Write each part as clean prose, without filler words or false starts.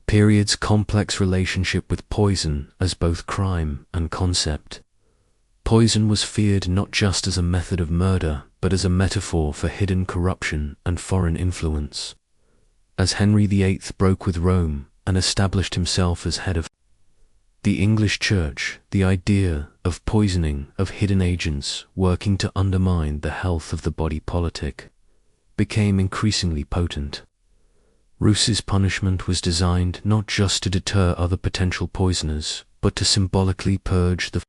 period's complex relationship with poison as both crime and concept. Poison was feared not just as a method of murder, but as a metaphor for hidden corruption and foreign influence. As Henry VIII broke with Rome and established himself as head of the English Church, the idea of poisoning, of hidden agents working to undermine the health of the body politic, became increasingly potent. Roos's punishment was designed not just to deter other potential poisoners, but to symbolically purge the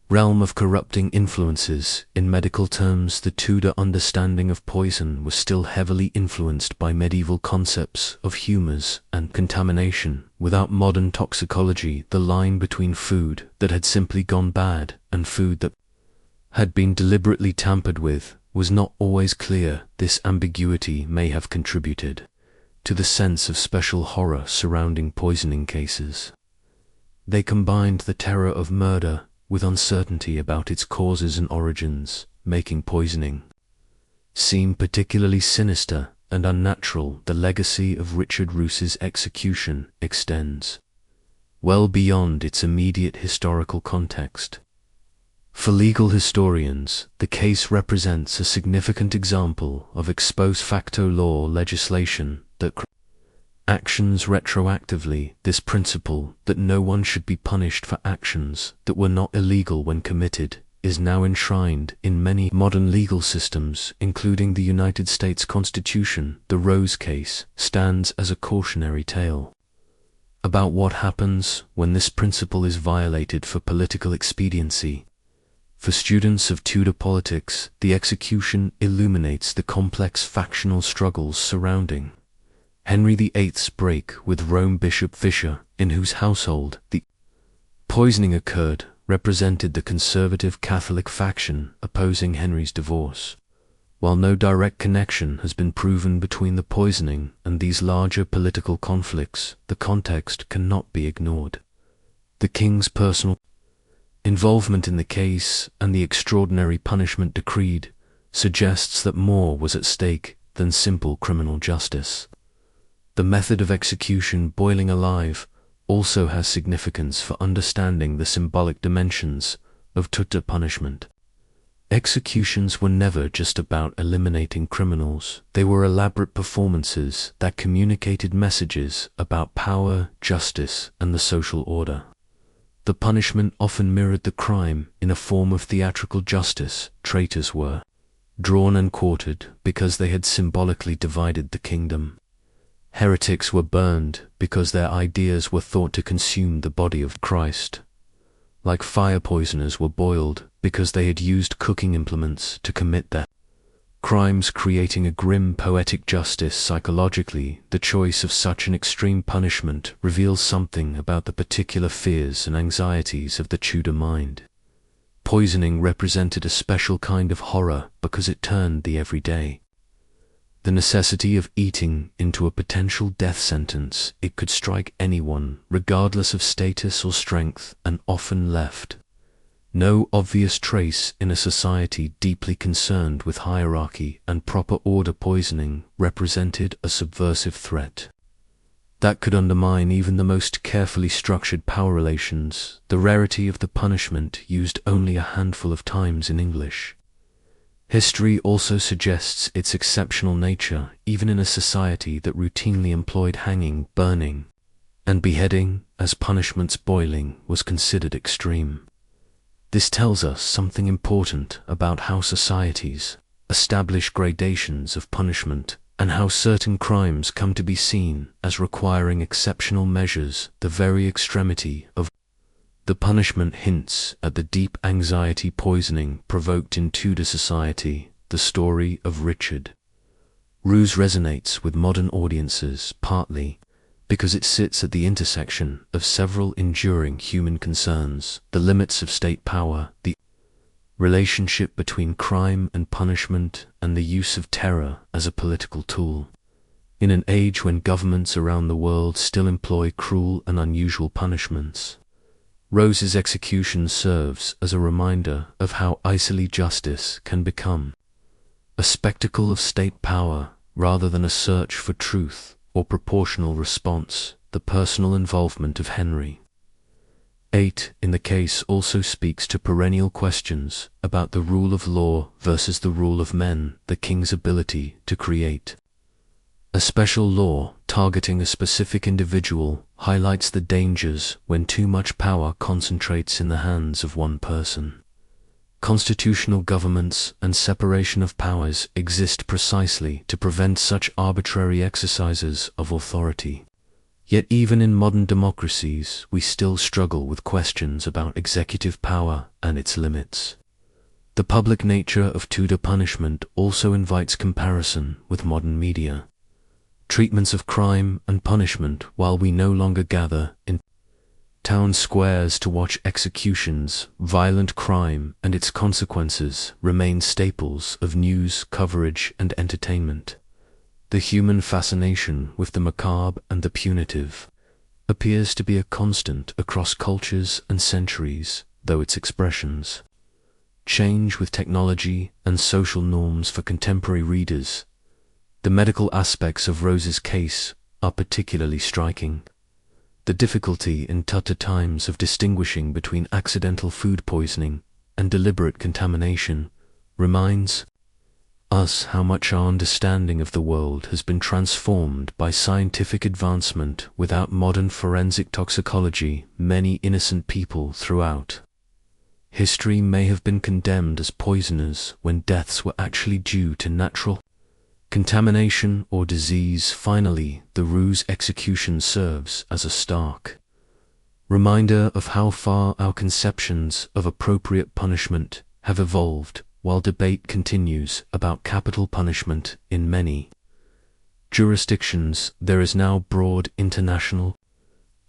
realm of corrupting influences. In medical terms, the Tudor understanding of poison was still heavily influenced by medieval concepts of humors and contamination. Without modern toxicology, the line between food that had simply gone bad and food that had been deliberately tampered with was not always clear. This ambiguity may have contributed to the sense of special horror surrounding poisoning cases. They combined the terror of murder with uncertainty about its causes and origins, making poisoning seem particularly sinister and unnatural. The legacy of Richard Roos's execution extends well beyond its immediate historical context. For legal historians, the case represents a significant example of ex post facto law legislation that actions retroactively. This principle that no one should be punished for actions that were not illegal when committed is now enshrined in many modern legal systems, including the United States Constitution. The Rose case stands as a cautionary tale about what happens when this principle is violated for political expediency. For students of Tudor politics, the execution illuminates the complex factional struggles surrounding Henry VIII's break with Rome. Bishop Fisher, in whose household the poisoning occurred, represented the conservative Catholic faction opposing Henry's divorce. While no direct connection has been proven between the poisoning and these larger political conflicts, the context cannot be ignored. The king's personal involvement in the case and the extraordinary punishment decreed suggests that more was at stake than simple criminal justice. The method of execution, boiling alive, also has significance for understanding the symbolic dimensions of Tudor punishment. Executions were never just about eliminating criminals. They were elaborate performances that communicated messages about power, justice, and the social order. The punishment often mirrored the crime in a form of theatrical justice. Traitors were drawn and quartered because they had symbolically divided the kingdom. Heretics were burned because their ideas were thought to consume the body of Christ. Like fire, poisoners were boiled because they had used cooking implements to commit their crimes, creating a grim poetic justice. Psychologically, the choice of such an extreme punishment reveals something about the particular fears and anxieties of the Tudor mind. Poisoning represented a special kind of horror because it turned the everyday, the necessity of eating, into a potential death sentence. It could strike anyone, regardless of status or strength, and often left no obvious trace in a society deeply concerned with hierarchy and proper order. Poisoning represented a subversive threat that could undermine even the most carefully structured power relations. The rarity of the punishment, used only a handful of times in English history, also suggests its exceptional nature, even in a society that routinely employed hanging, burning, and beheading as punishments. Boiling was considered extreme. This tells us something important about how societies establish gradations of punishment and how certain crimes come to be seen as requiring exceptional measures. The very extremity of the punishment hints at the deep anxiety poisoning provoked in Tudor society. The story of Richard Roos resonates with modern audiences, partly because it sits at the intersection of several enduring human concerns: the limits of state power, the relationship between crime and punishment, and the use of terror as a political tool. In an age when governments around the world still employ cruel and unusual punishments, Rose's execution serves as a reminder of how easily justice can become a spectacle of state power rather than a search for truth or proportional response the personal involvement of Henry VIII in the case also speaks to perennial questions about the rule of law versus the rule of men, the king's ability to create. A special law targeting a specific individual highlights the dangers when too much power concentrates in the hands of one person. Constitutional governments and separation of powers exist precisely to prevent such arbitrary exercises of authority. Yet even in modern democracies, we still struggle with questions about executive power and its limits. The public nature of Tudor punishment also invites comparison with modern media. Treatments of crime and punishment, while we no longer gather in town squares to watch executions, violent crime and its consequences remain staples of news coverage and entertainment. The human fascination with the macabre and the punitive appears to be a constant across cultures and centuries, though its expressions change with technology and social norms for contemporary readers. The medical aspects of Rose's case are particularly striking. The difficulty in Tudor times of distinguishing between accidental food poisoning and deliberate contamination reminds us how much our understanding of the world has been transformed by scientific advancement. Without modern forensic toxicology, many innocent people throughout history may have been condemned as poisoners when deaths were actually due to natural contamination or disease. Finally, the Rose's execution serves as a stark reminder of how far our conceptions of appropriate punishment have evolved. While debate continues about capital punishment in many jurisdictions, there is now broad international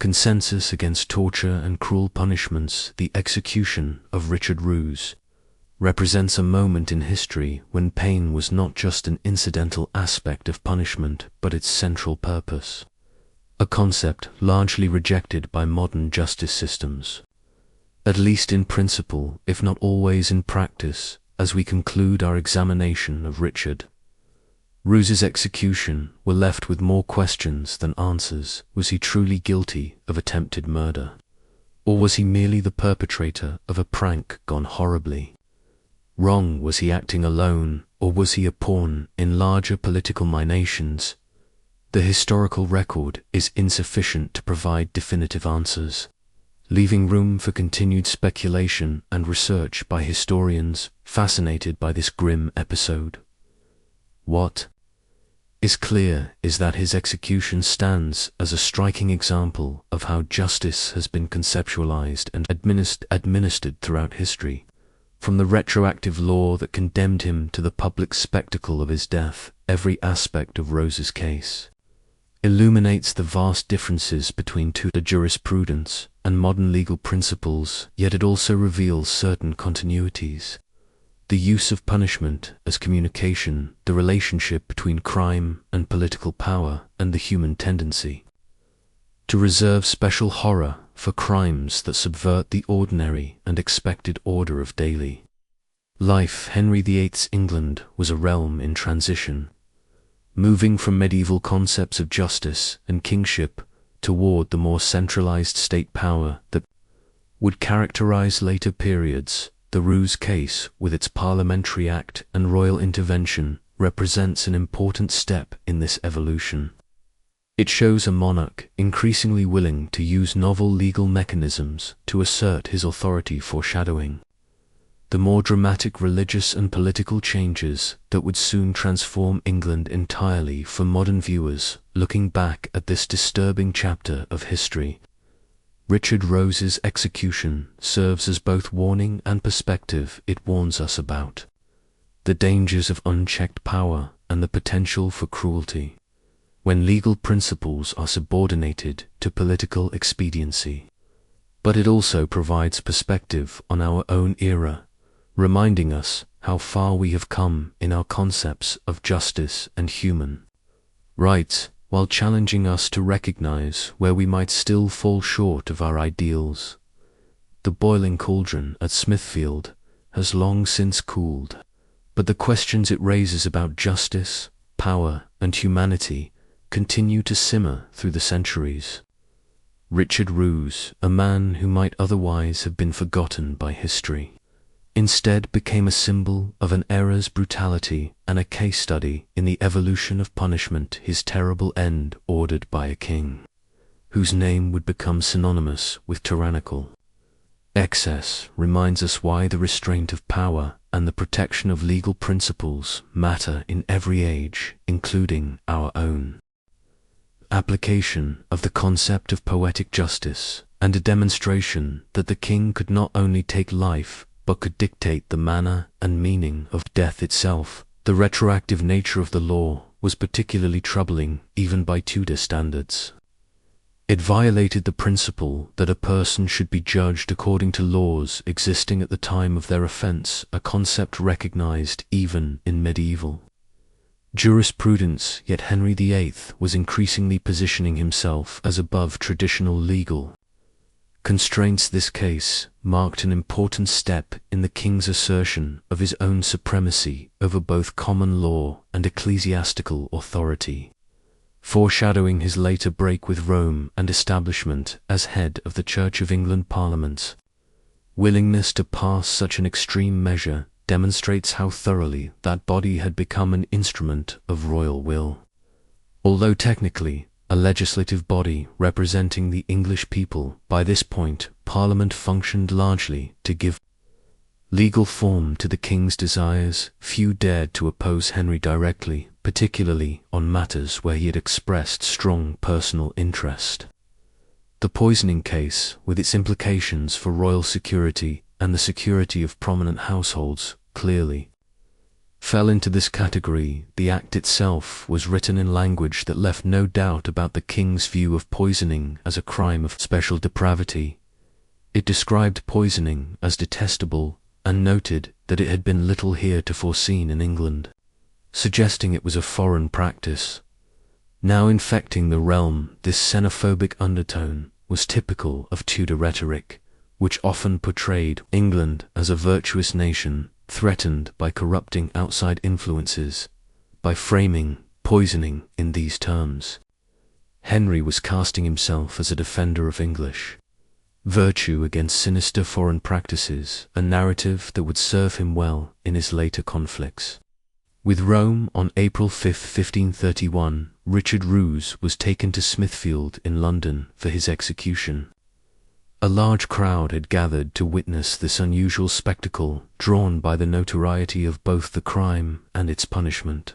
consensus against torture and cruel punishments. The execution of Richard Rose represents a moment in history when pain was not just an incidental aspect of punishment but its central purpose, a concept largely rejected by modern justice systems, at least in principle, if not always in practice. As we conclude our examination of Richard Rose's execution, we're left with more questions than answers. Was he truly guilty of attempted murder? Or was he merely the perpetrator of a prank gone horribly wrong? Was he acting alone, or was he a pawn in larger political machinations? The historical record is insufficient to provide definitive answers, leaving room for continued speculation and research by historians fascinated by this grim episode. What is clear is that his execution stands as a striking example of how justice has been conceptualized and administered throughout history. From the retroactive law that condemned him to the public spectacle of his death, every aspect of Rose's case illuminates the vast differences between Tudor jurisprudence and modern legal principles, yet it also reveals certain continuities. The use of punishment as communication, the relationship between crime and political power, and the human tendency to reserve special horror for crimes that subvert the ordinary and expected order of daily life. Henry VIII's England was a realm in transition, moving from medieval concepts of justice and kingship toward the more centralized state power that would characterize later periods. The Rose case, with its Parliamentary Act and royal intervention, represents an important step in this evolution. It shows a monarch increasingly willing to use novel legal mechanisms to assert his authority, foreshadowing the more dramatic religious and political changes that would soon transform England entirely. For modern viewers looking back at this disturbing chapter of history, Richard Rose's execution serves as both warning and perspective. It warns us about the dangers of unchecked power and the potential for cruelty when legal principles are subordinated to political expediency. But it also provides perspective on our own era, reminding us how far we have come in our concepts of justice and human rights, while challenging us to recognize where we might still fall short of our ideals. The boiling cauldron at Smithfield has long since cooled, but the questions it raises about justice, power, and humanity continue to simmer through the centuries. Richard Roos, a man who might otherwise have been forgotten by history, instead became a symbol of an era's brutality and a case study in the evolution of punishment, his terrible end ordered by a king, whose name would become synonymous with tyrannical. Excess reminds us why the restraint of power and the protection of legal principles matter in every age, including our own. Application of the concept of poetic justice, and a demonstration that the king could not only take life, but could dictate the manner and meaning of death itself. The retroactive nature of the law was particularly troubling even by Tudor standards. It violated the principle that a person should be judged according to laws existing at the time of their offense, a concept recognized even in medieval jurisprudence, yet Henry VIII was increasingly positioning himself as above traditional legal constraints. This case marked an important step in the king's assertion of his own supremacy over both common law and ecclesiastical authority, foreshadowing his later break with Rome and establishment as head of the Church of England Parliament. Willingness to pass such an extreme measure demonstrates how thoroughly that body had become an instrument of royal will. Although technically a legislative body representing the English people, by this point Parliament functioned largely to give legal form to the king's desires. Few dared to oppose Henry directly, particularly on matters where he had expressed strong personal interest. The poisoning case, with its implications for royal security and the security of prominent households, clearly fell into this category. The act itself was written in language that left no doubt about the king's view of poisoning as a crime of special depravity. It described poisoning as detestable and noted that it had been little heretofore seen in England, suggesting it was a foreign practice now infecting the realm. This xenophobic undertone was typical of Tudor rhetoric, which often portrayed England as a virtuous nation threatened by corrupting outside influences. By framing poisoning in these terms, Henry was casting himself as a defender of English virtue against sinister foreign practices, a narrative that would serve him well in his later conflicts with Rome. On April 5, 1531, Richard Roos was taken to Smithfield in London for his execution. A large crowd had gathered to witness this unusual spectacle, drawn by the notoriety of both the crime and its punishment.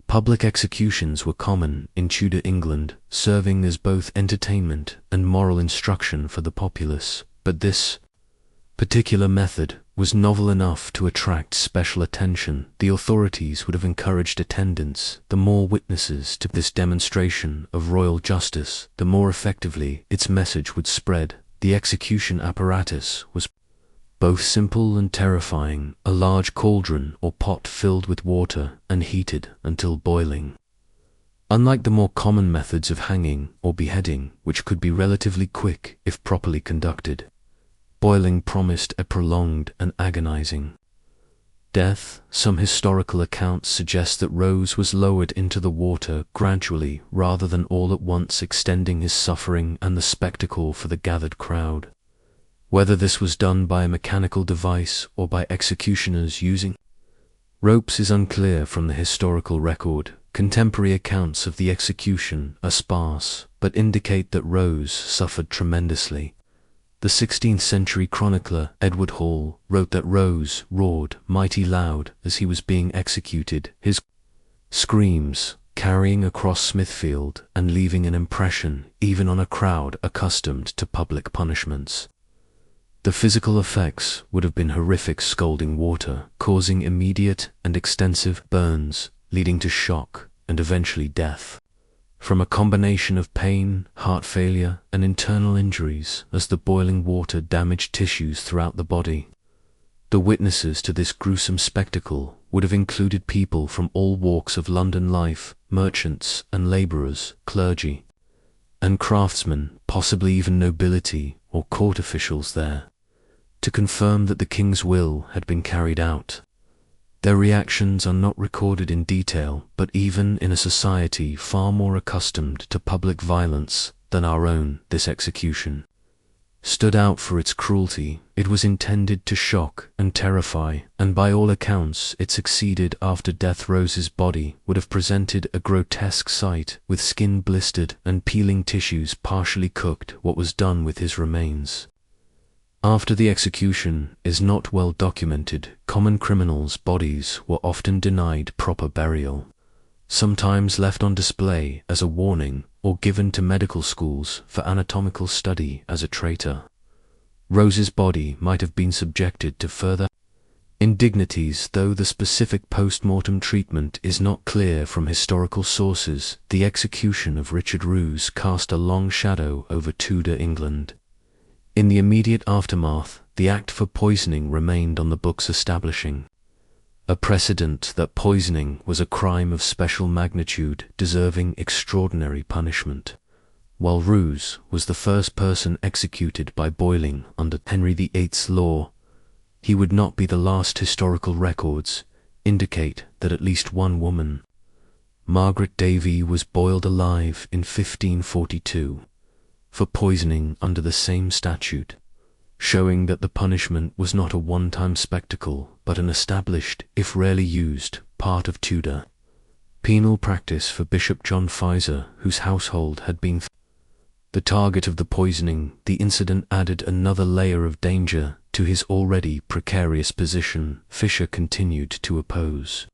Public executions were common in Tudor England, serving as both entertainment and moral instruction for the populace, but this particular method was novel enough to attract special attention. The authorities would have encouraged attendance. The more witnesses to this demonstration of royal justice, the more effectively its message would spread. The execution apparatus was both simple and terrifying, a large cauldron or pot filled with water and heated until boiling. Unlike the more common methods of hanging or beheading, which could be relatively quick if properly conducted, boiling promised a prolonged and agonizing death. Some historical accounts suggest that Rose was lowered into the water gradually rather than all at once, extending his suffering and the spectacle for the gathered crowd. Whether this was done by a mechanical device or by executioners using ropes is unclear from the historical record. Contemporary accounts of the execution are sparse, but indicate that Rose suffered tremendously. The 16th century chronicler Edward Hall wrote that Rose roared mighty loud as he was being executed, his screams carrying across Smithfield and leaving an impression even on a crowd accustomed to public punishments. The physical effects would have been horrific: scalding water, causing immediate and extensive burns, leading to shock and eventually death, from a combination of pain, heart failure, and internal injuries as the boiling water damaged tissues throughout the body. The witnesses to this gruesome spectacle would have included people from all walks of London life, merchants and labourers, clergy and craftsmen, possibly even nobility or court officials there, to confirm that the king's will had been carried out. Their reactions are not recorded in detail, but even in a society far more accustomed to public violence, than our own. This execution stood out for its cruelty. It was intended to shock and terrify, and by all accounts it succeeded. After death, Rose's body would have presented a grotesque sight, with skin blistered and peeling tissues partially cooked. What was done with his remains after the execution is not well documented. Common criminals' bodies were often denied proper burial, sometimes left on display as a warning or given to medical schools for anatomical study as a traitor. Rose's body might have been subjected to further indignities, though the specific post-mortem treatment is not clear from historical sources. The execution of Richard Roos cast a long shadow over Tudor England. In the immediate aftermath, the Act for Poisoning remained on the books, establishing a precedent that poisoning was a crime of special magnitude deserving extraordinary punishment. While Roos was the first person executed by boiling under Henry VIII's law, he would not be the last. Historical records indicate that at least one woman, Margaret Davy, was boiled alive in 1542 for poisoning under the same statute, showing that the punishment was not a one-time spectacle, but an established, if rarely used, part of Tudor penal practice. For Bishop John Fraser, whose household had been the target of the poisoning, the incident added another layer of danger to his already precarious position. Fisher continued to oppose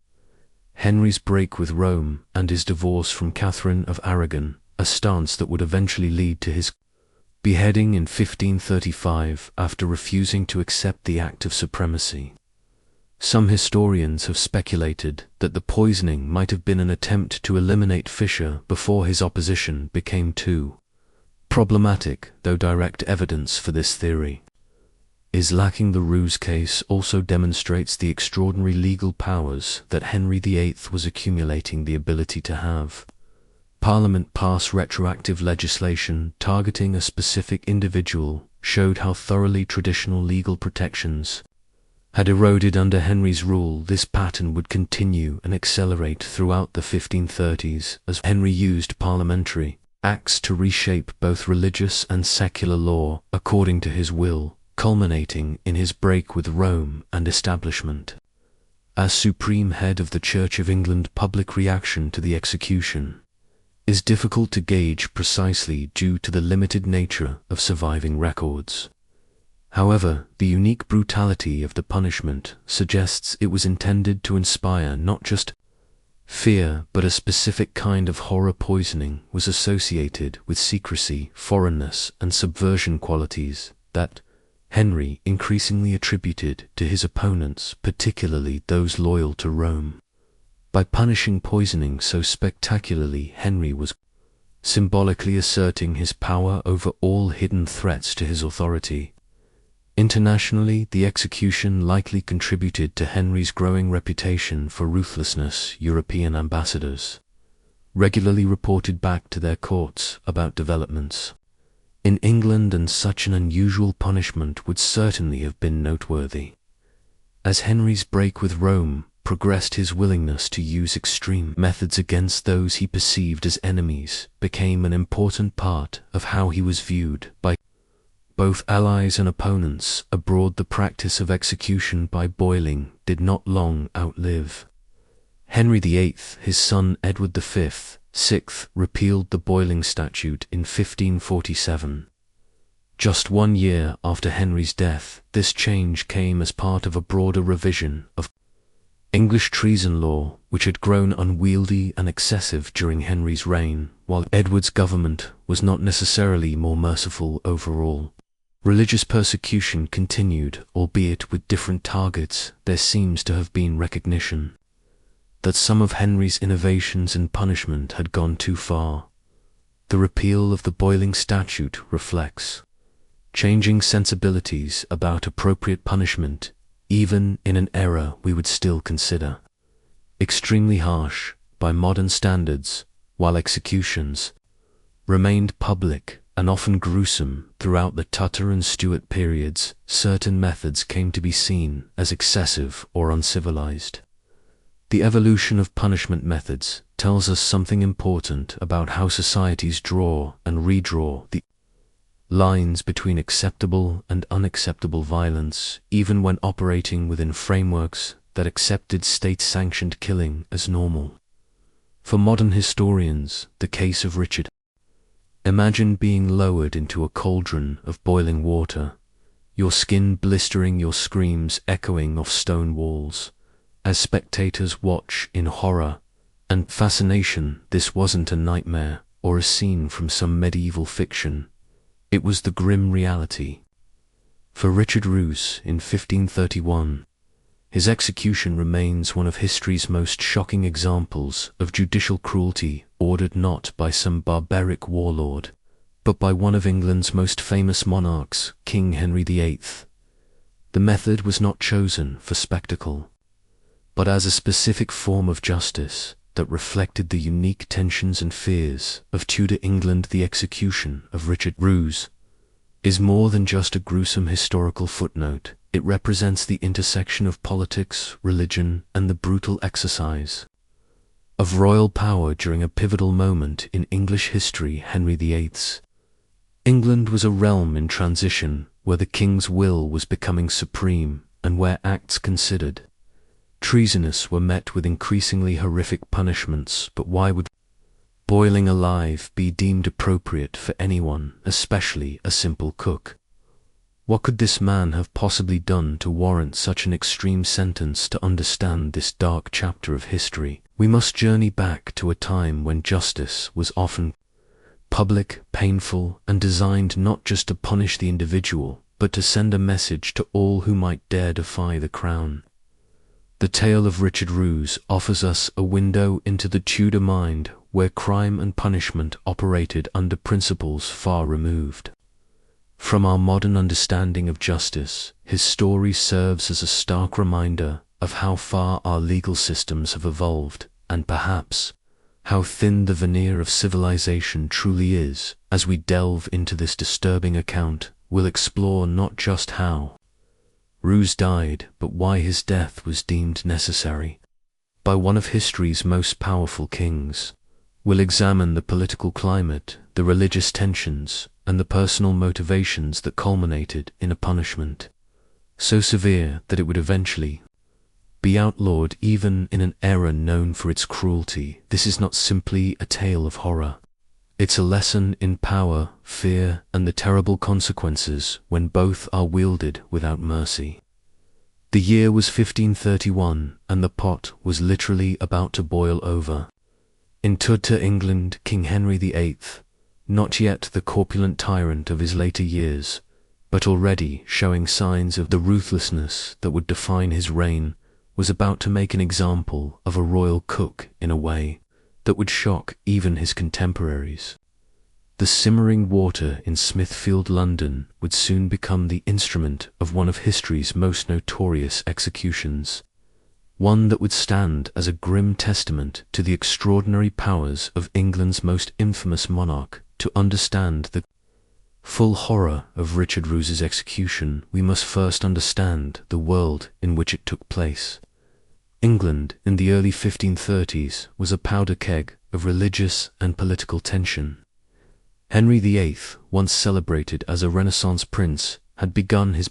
Henry's break with Rome and his divorce from Catherine of Aragon, a stance that would eventually lead to his beheading in 1535 after refusing to accept the Act of Supremacy. Some historians have speculated that the poisoning might have been an attempt to eliminate Fisher before his opposition became too problematic, though direct evidence for this theory is lacking. The Roos case also demonstrates the extraordinary legal powers that Henry VIII was accumulating the ability to have. Parliament pass retroactive legislation targeting a specific individual showed how thoroughly traditional legal protections had eroded under Henry's rule. This pattern would continue and accelerate throughout the 1530s as Henry used parliamentary acts to reshape both religious and secular law according to his will, culminating in his break with Rome and establishment as supreme head of the Church of England. Public reaction to the execution is difficult to gauge precisely due to the limited nature of surviving records. However, the unique brutality of the punishment suggests it was intended to inspire not just fear, but a specific kind of horror. Poisoning was associated with secrecy, foreignness, and subversion qualities that Henry increasingly attributed to his opponents, particularly those loyal to Rome. By punishing poisoning so spectacularly, Henry was symbolically asserting his power over all hidden threats to his authority. Internationally, the execution likely contributed to Henry's growing reputation for ruthlessness. European ambassadors regularly reported back to their courts about developments in England, and such an unusual punishment would certainly have been noteworthy. As Henry's break with Rome progressed, his willingness to use extreme methods against those he perceived as enemies became an important part of how he was viewed by both allies and opponents abroad. The practice of execution by boiling did not long outlive Henry VIII. His son Edward V, repealed the boiling statute in 1547. Just 1 year after Henry's death, this change came as part of a broader revision of English treason law, which had grown unwieldy and excessive during Henry's reign, while Edward's government was not necessarily more merciful overall. Religious persecution continued, albeit with different targets. There seems to have been recognition that some of Henry's innovations in punishment had gone too far. The repeal of the boiling statute reflects changing sensibilities about appropriate punishment, even in an era we would still consider extremely harsh by modern standards. While executions remained public and often gruesome throughout the Tudor and Stuart periods, certain methods came to be seen as excessive or uncivilized. The evolution of punishment methods tells us something important about how societies draw and redraw the lines between acceptable and unacceptable violence, even when operating within frameworks that accepted state-sanctioned killing as normal. For modern historians, the case of Richard. Imagine being lowered into a cauldron of boiling water, your skin blistering, your screams echoing off stone walls. As spectators watch in horror and fascination, this wasn't a nightmare or a scene from some medieval fiction. It was the grim reality. For Richard Roos in 1531, his execution remains one of history's most shocking examples of judicial cruelty ordered not by some barbaric warlord, but by one of England's most famous monarchs, King Henry VIII. The method was not chosen for spectacle, but as a specific form of justice that reflected the unique tensions and fears of Tudor England. The execution of Richard Roos is more than just a gruesome historical footnote. It represents the intersection of politics, religion, and the brutal exercise of royal power during a pivotal moment in English history. Henry VIII's England was a realm in transition, where the king's will was becoming supreme and where acts considered treasonous were met with increasingly horrific punishments. But why would boiling alive be deemed appropriate for anyone, especially a simple cook? What could this man have possibly done to warrant such an extreme sentence? To understand this dark chapter of history, we must journey back to a time when justice was often public, painful, and designed not just to punish the individual, but to send a message to all who might dare defy the crown. The tale of Richard Roos offers us a window into the Tudor mind, where crime and punishment operated under principles far removed from our modern understanding of justice. His story serves as a stark reminder of how far our legal systems have evolved, and perhaps how thin the veneer of civilization truly is. As we delve into this disturbing account, we'll explore not just how Roos died, but why his death was deemed necessary by one of history's most powerful kings. We'll examine the political climate, the religious tensions, and the personal motivations that culminated in a punishment so severe that it would eventually be outlawed even in an era known for its cruelty. This is not simply a tale of horror. It's a lesson in power, fear, and the terrible consequences when both are wielded without mercy. The year was 1531, and the pot was literally about to boil over. In Tudor England, King Henry VIII, not yet the corpulent tyrant of his later years, but already showing signs of the ruthlessness that would define his reign, was about to make an example of a royal cook in a way that would shock even his contemporaries. The simmering water in Smithfield, London, would soon become the instrument of one of history's most notorious executions, one that would stand as a grim testament to the extraordinary powers of England's most infamous monarch. To understand the full horror of Richard Roos's execution, we must first understand the world in which it took place. England in the early 1530s was a powder keg of religious and political tension. Henry VIII, once celebrated as a Renaissance prince, had begun his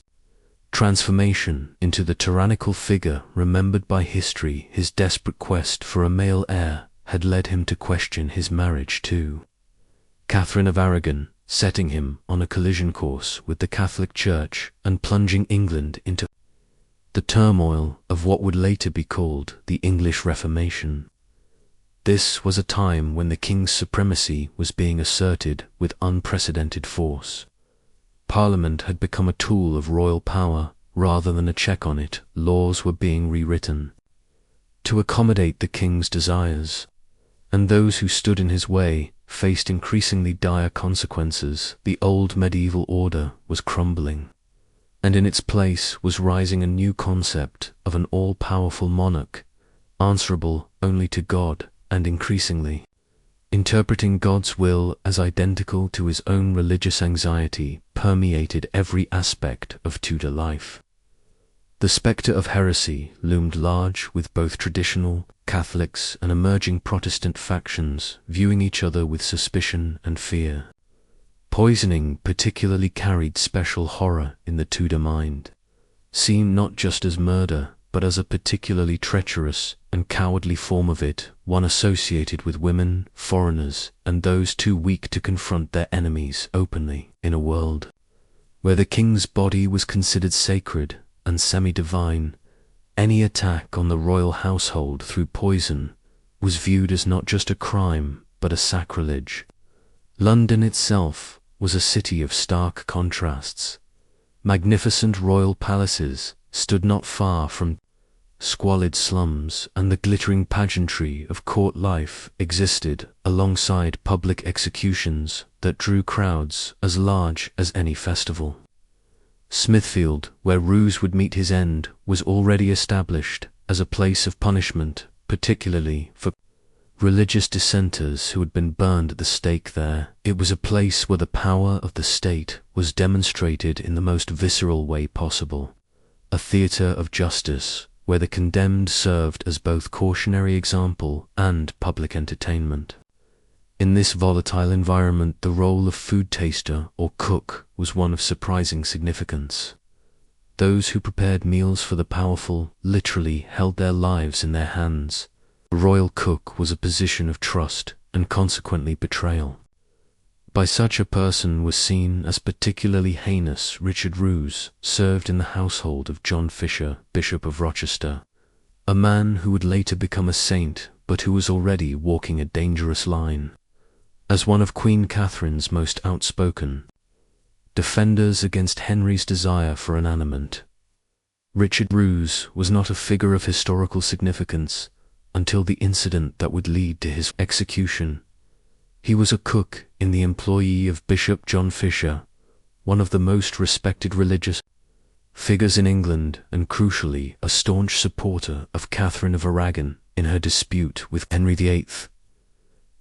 transformation into the tyrannical figure remembered by history. His desperate quest for a male heir had led him to question his marriage to Catherine of Aragon, setting him on a collision course with the Catholic Church and plunging England into the turmoil of what would later be called the English Reformation. This was a time when the king's supremacy was being asserted with unprecedented force. Parliament had become a tool of royal power rather than a check on it. Laws were being rewritten to accommodate the king's desires, and those who stood in his way faced increasingly dire consequences. The old medieval order was crumbling, and in its place was rising a new concept of an all-powerful monarch, answerable only to God, and increasingly interpreting God's will as identical to his own. Religious anxiety permeated every aspect of Tudor life. The The spectre of heresy loomed large, with both traditional Catholics and emerging Protestant factions viewing each other with suspicion and fear. Poisoning particularly carried special horror in the Tudor mind, seen not just as murder, but as a particularly treacherous and cowardly form of it, one associated with women, foreigners, and those too weak to confront their enemies openly. In a world where the king's body was considered sacred and semi-divine, any attack on the royal household through poison was viewed as not just a crime, but a sacrilege. London itself was a city of stark contrasts. Magnificent royal palaces stood not far from squalid slums, and the glittering pageantry of court life existed alongside public executions that drew crowds as large as any festival. Smithfield, where Roos would meet his end, was already established as a place of punishment, particularly for religious dissenters who had been burned at the stake there. It was a place where the power of the state was demonstrated in the most visceral way possible, a theatre of justice where the condemned served as both cautionary example and public entertainment. In this volatile environment, the role of food taster or cook was one of surprising significance. Those who prepared meals for the powerful literally held their lives in their hands. The royal cook was a position of trust and consequently betrayal. By such a person was seen as particularly heinous. Richard Roos served in the household of John Fisher, Bishop of Rochester, a man who would later become a saint, but who was already walking a dangerous line. As one of Queen Catherine's most outspoken defenders against Henry's desire for annulment, Richard Roos was not a figure of historical significance until the incident that would lead to his execution. He was a cook in the employ of Bishop John Fisher, one of the most respected religious figures in England, and crucially a staunch supporter of Catherine of Aragon in her dispute with Henry VIII.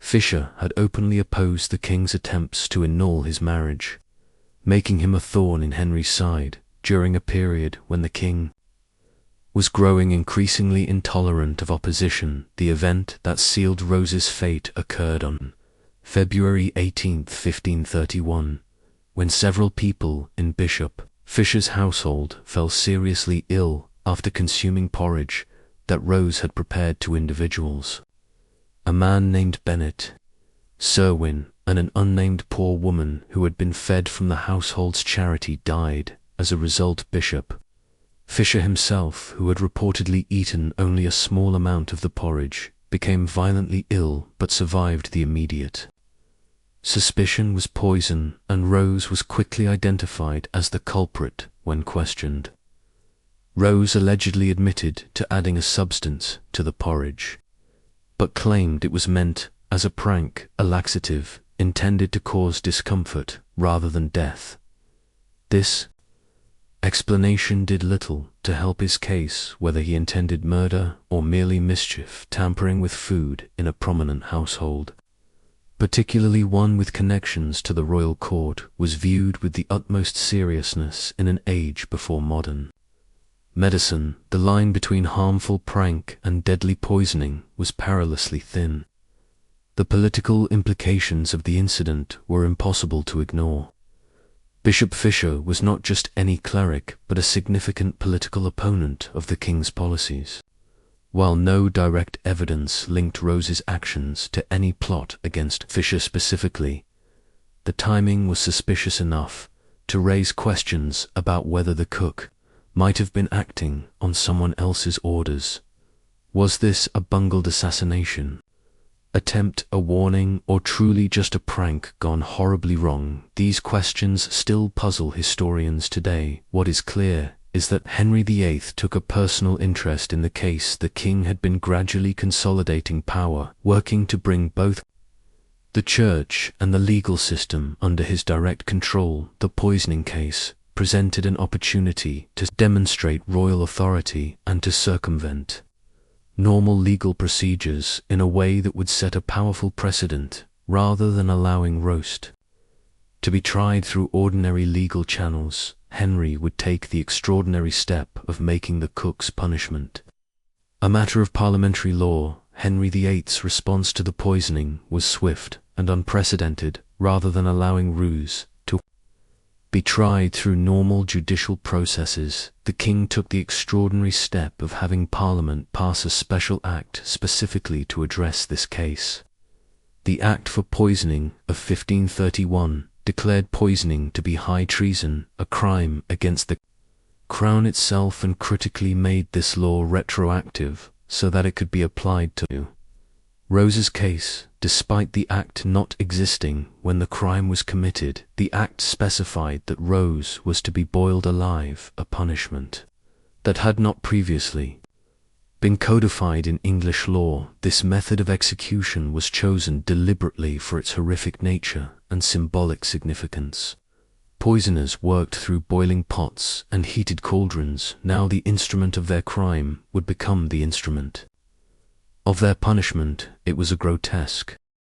Fisher had openly opposed the king's attempts to annul his marriage, making him a thorn in Henry's side during a period when the king was growing increasingly intolerant of opposition. The event that sealed Rose's fate occurred on February 18, 1531, when several people in Bishop Fisher's household fell seriously ill after consuming porridge that Rose had prepared to individuals. A man named Bennet, Serwyn, and an unnamed poor woman who had been fed from the household's charity died. As a result, Bishop Fisher himself, who had reportedly eaten only a small amount of the porridge, became violently ill but survived the immediate suspicion was poison, and Rose was quickly identified as the culprit when questioned. Rose allegedly admitted to adding a substance to the porridge, but claimed it was meant as a prank, a laxative intended to cause discomfort rather than death. This explanation did little to help his case, whether he intended murder or merely mischief. Tampering with food in a prominent household, particularly one with connections to the royal court, was viewed with the utmost seriousness in an age before modern medicine. The line between harmful prank and deadly poisoning was perilously thin. The political implications of the incident were impossible to ignore. Bishop Fisher was not just any cleric, but a significant political opponent of the king's policies. While no direct evidence linked Rose's actions to any plot against Fisher specifically, the timing was suspicious enough to raise questions about whether the cook might have been acting on someone else's orders. Was this a bungled assassination attempt, a warning, or truly just a prank gone horribly wrong? These questions still puzzle historians today. What is clear is that Henry VIII took a personal interest in the case. The king had been gradually consolidating power, working to bring both the church and the legal system under his direct control. The poisoning case presented an opportunity to demonstrate royal authority and to circumvent normal legal procedures in a way that would set a powerful precedent. Rather than allowing Roast to be tried through ordinary legal channels, Henry would take the extraordinary step of making the cook's punishment a matter of parliamentary law. Henry VIII's response to the poisoning was swift and unprecedented. Rather than allowing ruse to be tried through normal judicial processes, the king took the extraordinary step of having Parliament pass a special act specifically to address this case. The Act for Poisoning of 1531 declared poisoning to be high treason, a crime against the Crown itself, and critically made this law retroactive so that it could be applied to Rose's case. Despite the act not existing when the crime was committed, the act specified that Rose was to be boiled alive, a punishment that had not previously been codified in English law. This method of execution was chosen deliberately for its horrific nature and symbolic significance. Poisoners worked through boiling pots and heated cauldrons. Now the instrument of their crime would become the instrument of their punishment. It was a grotesque